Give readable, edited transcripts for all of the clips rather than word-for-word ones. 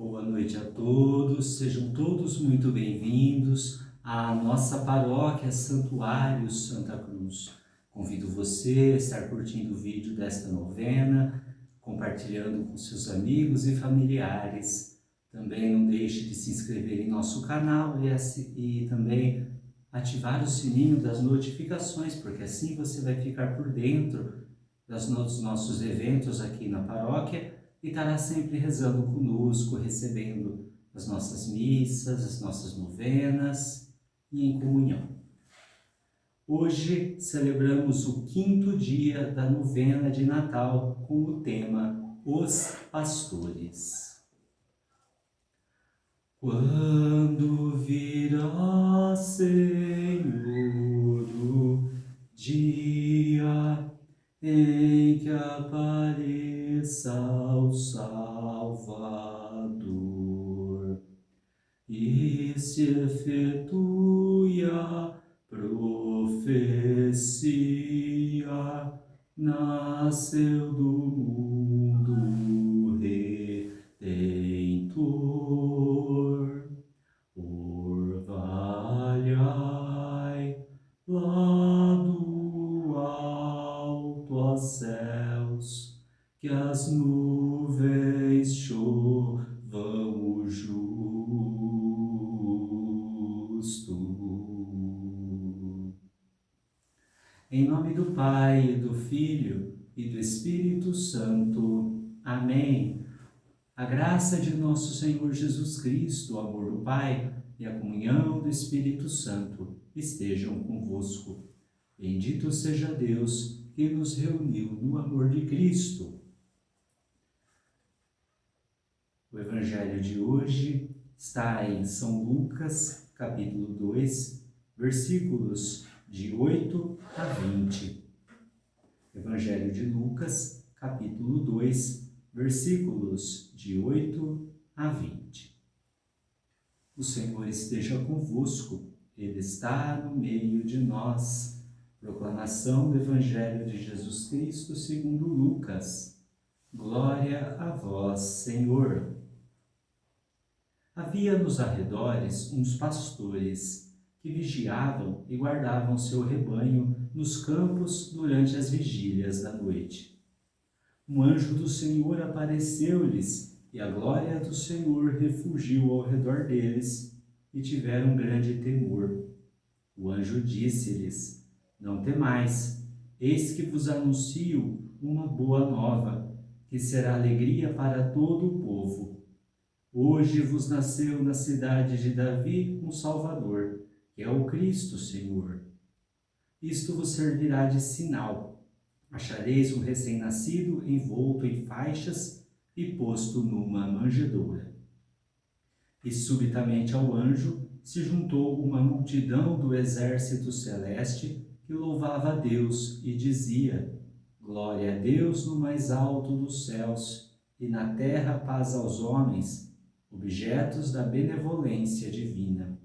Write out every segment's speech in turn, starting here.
Boa noite a todos, sejam todos muito bem-vindos à nossa paróquia Santuário Santa Cruz. Convido você a estar curtindo o vídeo desta novena, compartilhando com seus amigos e familiares. Também não deixe de se inscrever em nosso canal e também ativar o sininho das notificações, porque assim você vai ficar por dentro dos nossos eventos aqui na paróquia e estará sempre rezando conosco, recebendo as nossas missas, as nossas novenas e em comunhão. Hoje celebramos o 5º dia da novena de Natal com o tema Os Pastores. Quando virá, Senhor, o dia em que apareça o Salvador e se efetue a profecia, nasceu do mundo Redentor. Orvalhai lá do alto aos céus, que as nuvens chovam o justo. Em nome do Pai, do Filho e do Espírito Santo. Amém. A graça de nosso Senhor Jesus Cristo, o amor do Pai e a comunhão do Espírito Santo estejam convosco. Bendito seja Deus que nos reuniu no amor de Cristo. O Evangelho de hoje está em São Lucas, capítulo 2, versículos de 8 a 20. Evangelho de Lucas, capítulo 2, versículos de 8 a 20. O Senhor esteja convosco, Ele está no meio de nós. Proclamação do Evangelho de Jesus Cristo segundo Lucas. Glória a vós, Senhor. Havia nos arredores uns pastores que vigiavam e guardavam seu rebanho nos campos durante as vigílias da noite. Um anjo do Senhor apareceu-lhes e a glória do Senhor refugiu ao redor deles e tiveram grande temor. O anjo disse-lhes: Não temais, eis que vos anuncio uma boa nova, que será alegria para todo o povo. Hoje vos nasceu na cidade de Davi um Salvador, que é o Cristo Senhor. Isto vos servirá de sinal. Achareis um recém-nascido envolto em faixas e posto numa manjedoura. E subitamente ao anjo se juntou uma multidão do exército celeste que louvava a Deus e dizia: Glória a Deus no mais alto dos céus, e na terra paz aos homens, objetos da benevolência divina.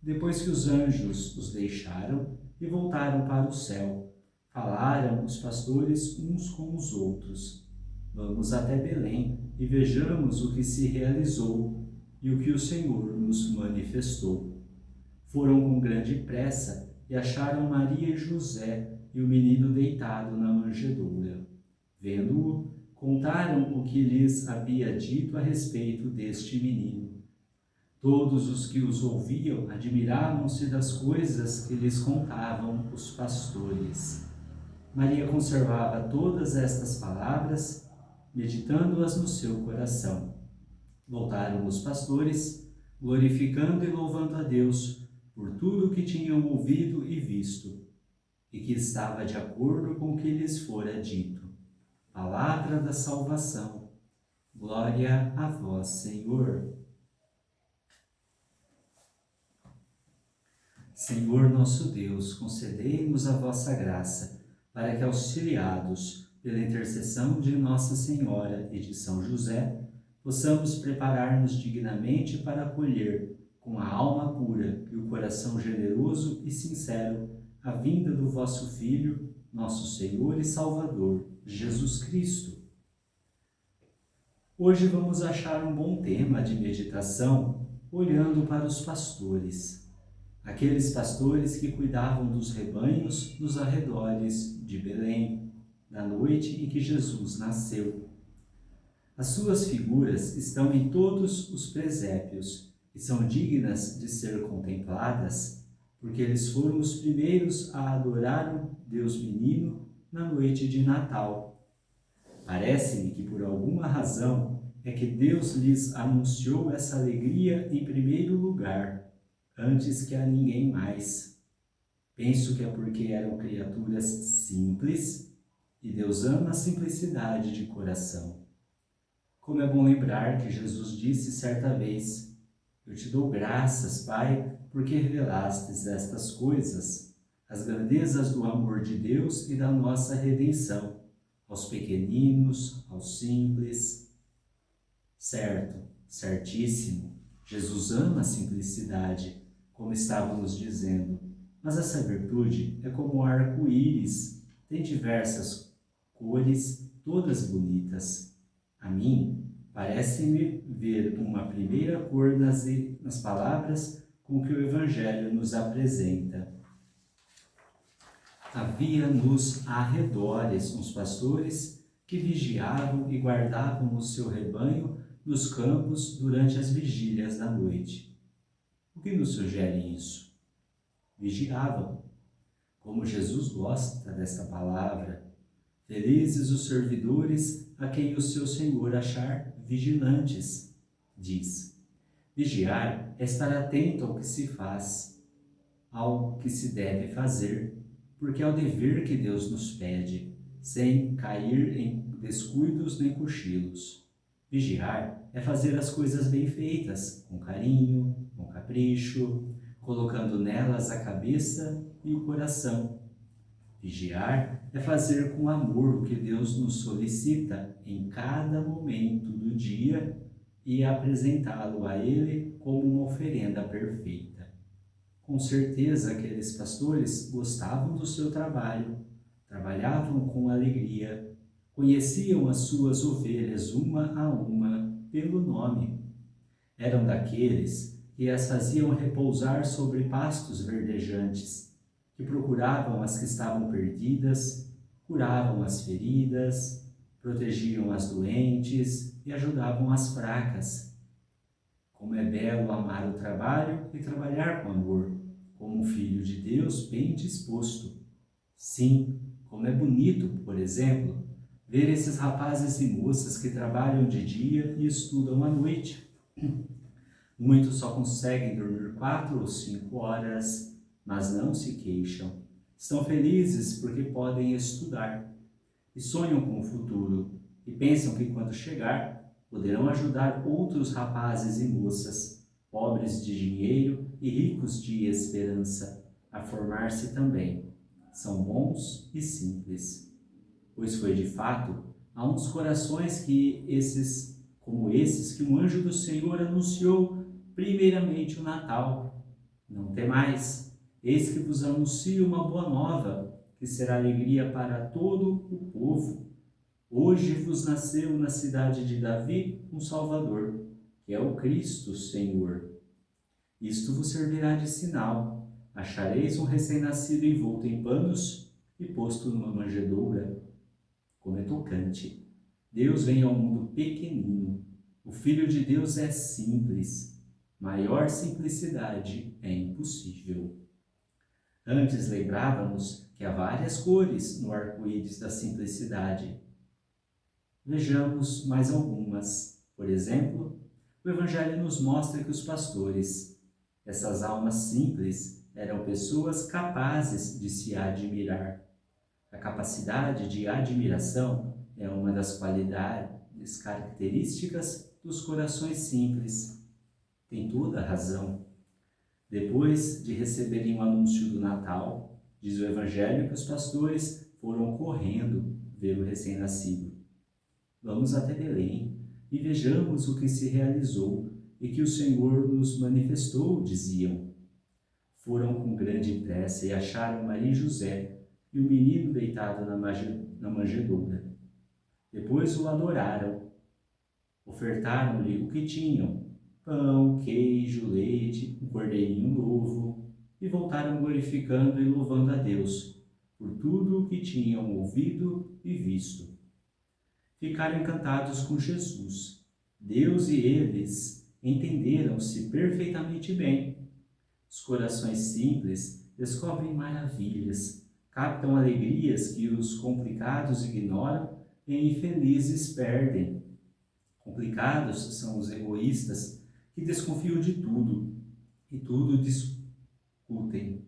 Depois que os anjos os deixaram e voltaram para o céu, falaram os pastores uns com os outros: Vamos até Belém e vejamos o que se realizou e o que o Senhor nos manifestou. Foram com grande pressa e acharam Maria e José e o menino deitado na manjedoura. Vendo-o, contaram o que lhes havia dito a respeito deste menino. Todos os que os ouviam admiravam-se das coisas que lhes contavam os pastores. Maria conservava todas estas palavras, meditando-as no seu coração. Voltaram os pastores, glorificando e louvando a Deus por tudo o que tinham ouvido e visto, e que estava de acordo com o que lhes fora dito. Palavra da salvação. Glória a vós, Senhor. Senhor nosso Deus, concedei-nos a vossa graça, para que, auxiliados pela intercessão de Nossa Senhora e de São José, possamos preparar-nos dignamente para acolher, com a alma pura e o coração generoso e sincero, a vinda do vosso Filho, nosso Senhor e Salvador, Jesus Cristo. Hoje vamos achar um bom tema de meditação olhando para os pastores, aqueles pastores que cuidavam dos rebanhos nos arredores de Belém, na noite em que Jesus nasceu. As suas figuras estão em todos os presépios e são dignas de ser contempladas, porque eles foram os primeiros a adorar o Deus menino na noite de Natal. Parece-me que por alguma razão é que Deus lhes anunciou essa alegria em primeiro lugar, antes que a ninguém mais. Penso que é porque eram criaturas simples e Deus ama a simplicidade de coração. Como é bom lembrar que Jesus disse certa vez: Eu te dou graças, Pai, porque revelastes estas coisas, as grandezas do amor de Deus e da nossa redenção, aos pequeninos, aos simples. Certo, certíssimo, Jesus ama a simplicidade, como estávamos dizendo, mas essa virtude é como o arco-íris, tem diversas cores, todas bonitas. A mim, parece-me ver uma primeira cor nas palavras com que o Evangelho nos apresenta. Havia nos arredores uns pastores que vigiavam e guardavam o seu rebanho nos campos durante as vigílias da noite. O que nos sugere isso? Vigiavam. Como Jesus gosta desta palavra, felizes os servidores a quem o seu Senhor achar vigilantes, diz. Vigiar é estar atento ao que se faz, ao que se deve fazer, porque é o dever que Deus nos pede, sem cair em descuidos nem cochilos. Vigiar é fazer as coisas bem feitas, com carinho, com capricho, colocando nelas a cabeça e o coração. Vigiar é fazer com amor o que Deus nos solicita em cada momento do dia e apresentá-lo a Ele como uma oferenda perfeita. Com certeza, aqueles pastores gostavam do seu trabalho, trabalhavam com alegria, conheciam as suas ovelhas uma a uma pelo nome. Eram daqueles que as faziam repousar sobre pastos verdejantes, que procuravam as que estavam perdidas, curavam as feridas, protegiam as doentes e ajudavam as fracas. Como é belo amar o trabalho e trabalhar com amor, como um filho de Deus bem disposto. Sim, como é bonito, por exemplo, ver esses rapazes e moças que trabalham de dia e estudam à noite. Muitos só conseguem dormir 4 ou 5 horas, mas não se queixam. Estão felizes porque podem estudar e sonham com o futuro e pensam que quando chegar, poderão ajudar outros rapazes e moças, pobres de dinheiro e ricos de esperança, a formar-se também. São bons e simples. Pois foi de fato a uns corações como esses que um anjo do Senhor anunciou primeiramente o Natal. Não temais, eis que vos anuncio uma boa nova, que será alegria para todo o povo. Hoje vos nasceu na cidade de Davi um Salvador, que é o Cristo Senhor. Isto vos servirá de sinal. Achareis um recém-nascido envolto em panos e posto numa manjedoura. Como é tocante! Deus vem ao mundo pequenino. O Filho de Deus é simples. Maior simplicidade é impossível. Antes lembrávamos que há várias cores no arco-íris da simplicidade. Vejamos mais algumas. Por exemplo, o Evangelho nos mostra que os pastores, essas almas simples, eram pessoas capazes de se admirar. A capacidade de admiração é uma das qualidades características dos corações simples. Tem toda a razão. Depois de receberem o anúncio do Natal, diz o Evangelho que os pastores foram correndo ver o recém-nascido. Vamos até Belém e vejamos o que se realizou e que o Senhor nos manifestou, diziam. Foram com grande pressa e acharam Maria e José e o menino deitado na manjedoura. Depois o adoraram. Ofertaram-lhe o que tinham: pão, queijo, leite, um cordeirinho novo, e voltaram glorificando e louvando a Deus por tudo o que tinham ouvido e visto. Ficaram encantados com Jesus. Deus e eles entenderam-se perfeitamente bem. Os corações simples descobrem maravilhas, captam alegrias que os complicados ignoram e infelizes perdem. Complicados são os egoístas que desconfiam de tudo e tudo discutem.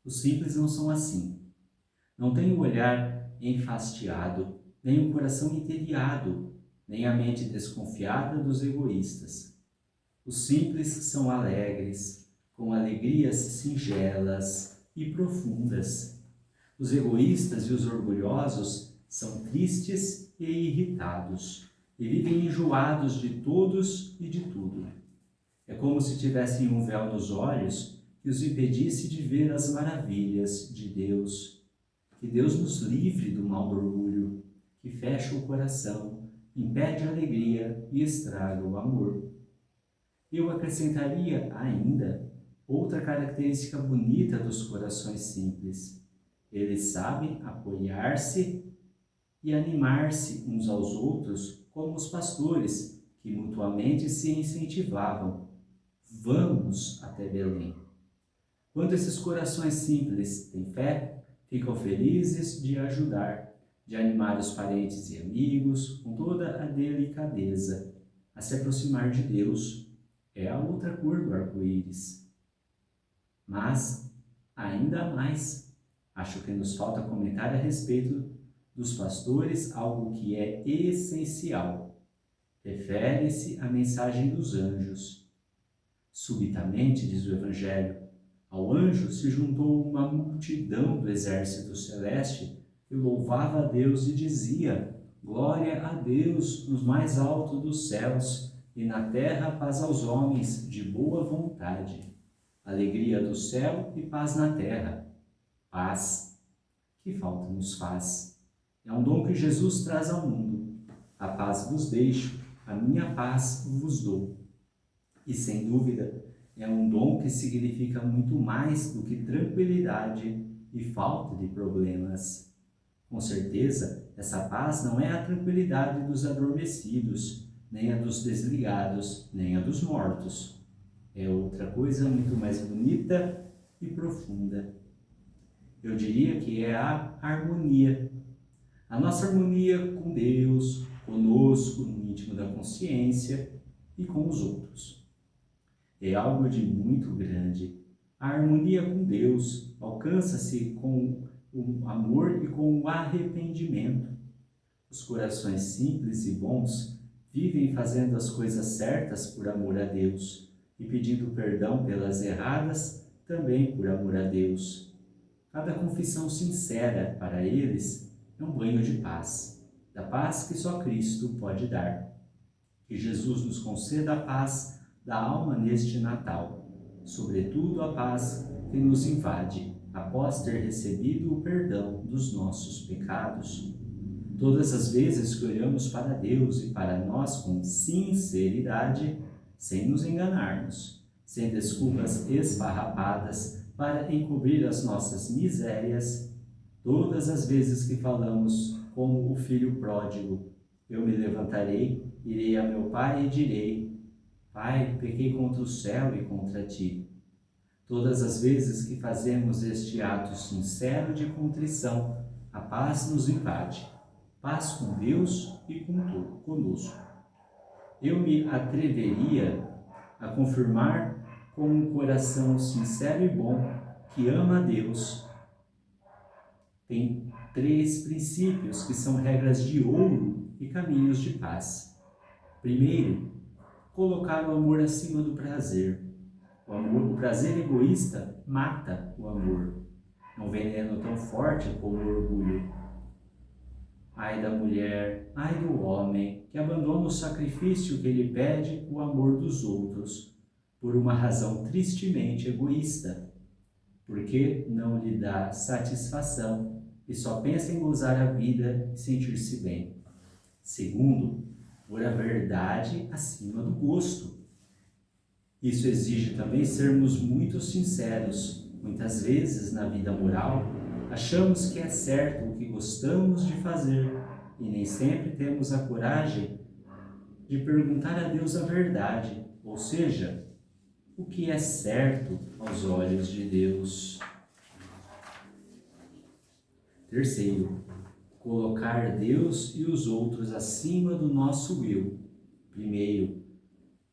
Os simples não são assim. Não têm o olhar enfastiado, nem o coração entediado, nem a mente desconfiada dos egoístas. Os simples são alegres, com alegrias singelas e profundas. Os egoístas e os orgulhosos são tristes e irritados, e vivem enjoados de todos e de tudo. É como se tivessem um véu nos olhos que os impedisse de ver as maravilhas de Deus. Que Deus nos livre do mal do orgulho, que fecha o coração, impede a alegria e estraga o amor. Eu acrescentaria ainda outra característica bonita dos corações simples. Eles sabem apoiar-se e animar-se uns aos outros, como os pastores, que mutuamente se incentivavam. Vamos até Belém. Quando esses corações simples têm fé, ficam felizes de ajudar, de animar os parentes e amigos com toda a delicadeza, a se aproximar de Deus. É a outra cor do arco-íris. Mas, ainda mais, acho que nos falta comentar a respeito dos pastores algo que é essencial. Refere-se à mensagem dos anjos. Subitamente, diz o Evangelho, ao anjo se juntou uma multidão do exército celeste que louvava a Deus e dizia: glória a Deus nos mais altos dos céus e na terra paz aos homens de boa vontade. Alegria do céu e paz na terra. Paz, que falta nos faz. É um dom que Jesus traz ao mundo. A paz vos deixo, a minha paz vos dou. E sem dúvida, é um dom que significa muito mais do que tranquilidade e falta de problemas. Com certeza, essa paz não é a tranquilidade dos adormecidos, nem a dos desligados, nem a dos mortos. É outra coisa muito mais bonita e profunda. Eu diria que é a harmonia. A nossa harmonia com Deus, conosco, no íntimo da consciência e com os outros. É algo de muito grande. A harmonia com Deus alcança-se com o amor e com o arrependimento. Os corações simples e bons vivem fazendo as coisas certas por amor a Deus e pedindo perdão pelas erradas também por amor a Deus. Cada confissão sincera para eles é um banho de paz, da paz que só Cristo pode dar. Que Jesus nos conceda a paz da alma neste Natal, sobretudo a paz que nos invade após ter recebido o perdão dos nossos pecados. Todas as vezes que olhamos para Deus e para nós com sinceridade, sem nos enganarmos, sem desculpas esfarrapadas para encobrir as nossas misérias, todas as vezes que falamos como o filho pródigo, eu me levantarei, irei a meu pai e direi: Pai, pequei contra o céu e contra ti. Todas as vezes que fazemos este ato sincero de contrição, a paz nos invade. Paz com Deus e conosco. Eu me atreveria a confirmar com um coração sincero e bom que ama a Deus. Tem 3 princípios que são regras de ouro e caminhos de paz. Primeiro, colocar o amor acima do prazer. O prazer egoísta mata o amor. É um veneno tão forte como o orgulho. Ai da mulher, ai do homem, que abandona o sacrifício que lhe pede o amor dos outros, por uma razão tristemente egoísta, porque não lhe dá satisfação e só pensa em gozar a vida e sentir-se bem. Segundo, pôr a verdade acima do gosto. Isso exige também sermos muito sinceros. Muitas vezes, na vida moral, achamos que é certo o que gostamos de fazer e nem sempre temos a coragem de perguntar a Deus a verdade, ou seja, o que é certo aos olhos de Deus. Terceiro, colocar Deus e os outros acima do nosso eu. Primeiro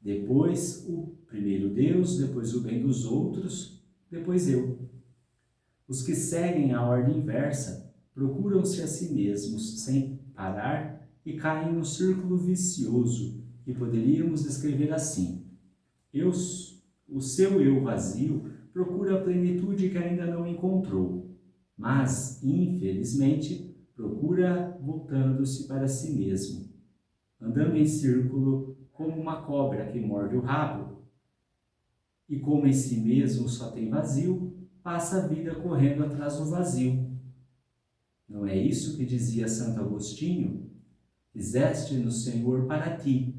Deus, depois o bem dos outros, depois eu. Os que seguem a ordem inversa procuram-se a si mesmos sem parar e caem no círculo vicioso que poderíamos descrever assim. O seu eu vazio procura a plenitude que ainda não encontrou, mas, infelizmente, procura voltando-se para si mesmo, andando em círculo como uma cobra que morde o rabo, e como em si mesmo só tem vazio, passa a vida correndo atrás do vazio. Não é isso que dizia Santo Agostinho? Fizeste no Senhor para ti,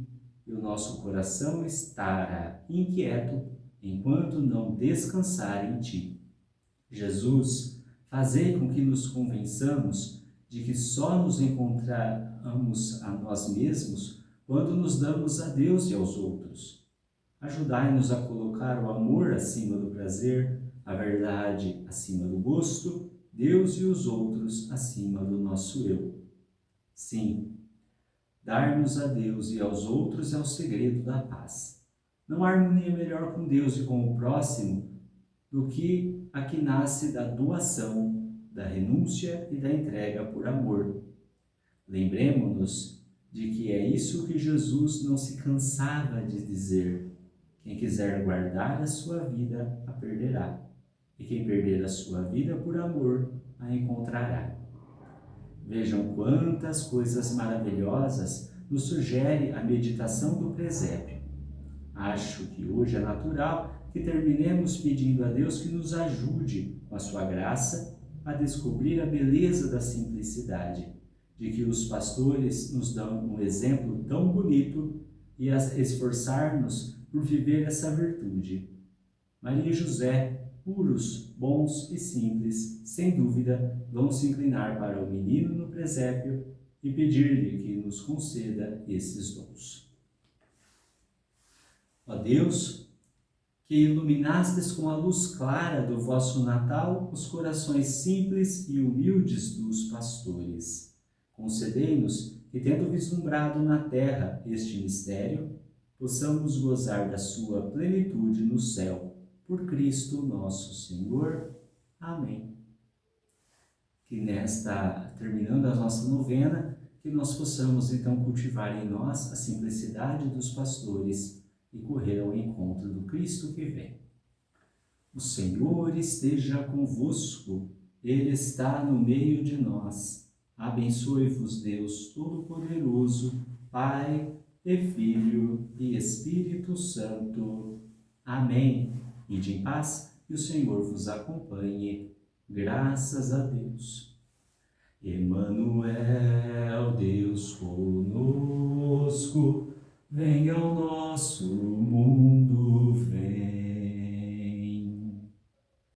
e o nosso coração estará inquieto enquanto não descansar em ti. Jesus, fazei com que nos convençamos de que só nos encontramos a nós mesmos quando nos damos a Deus e aos outros. Ajudai-nos a colocar o amor acima do prazer, a verdade acima do gosto, Deus e os outros acima do nosso eu. Sim, dar-nos a Deus e aos outros é o segredo da paz. Não há harmonia melhor com Deus e com o próximo do que a que nasce da doação, da renúncia e da entrega por amor. Lembremos-nos de que é isso que Jesus não se cansava de dizer: quem quiser guardar a sua vida, a perderá, e quem perder a sua vida por amor, a encontrará. Vejam quantas coisas maravilhosas nos sugere a meditação do presépio. Acho que hoje é natural que terminemos pedindo a Deus que nos ajude, com a sua graça, a descobrir a beleza da simplicidade, de que os pastores nos dão um exemplo tão bonito, e a esforçar-nos por viver essa virtude. Maria e José, puros, bons e simples, sem dúvida, vão se inclinar para o menino no presépio e pedir-lhe que nos conceda esses dons. Ó Deus, que iluminastes com a luz clara do vosso Natal os corações simples e humildes dos pastores, concedei-nos que, tendo vislumbrado na terra este mistério, possamos gozar da sua plenitude no céu, por Cristo nosso Senhor. Amém. Que terminando a nossa novena, que nós possamos então cultivar em nós a simplicidade dos pastores e correr ao encontro do Cristo que vem. O Senhor esteja convosco, Ele está no meio de nós. Abençoe-vos Deus Todo-Poderoso, Pai e Filho e Espírito Santo. Amém. Ide em paz e o Senhor vos acompanhe. Graças a Deus. Emanuel, Deus conosco, venha ao nosso mundo.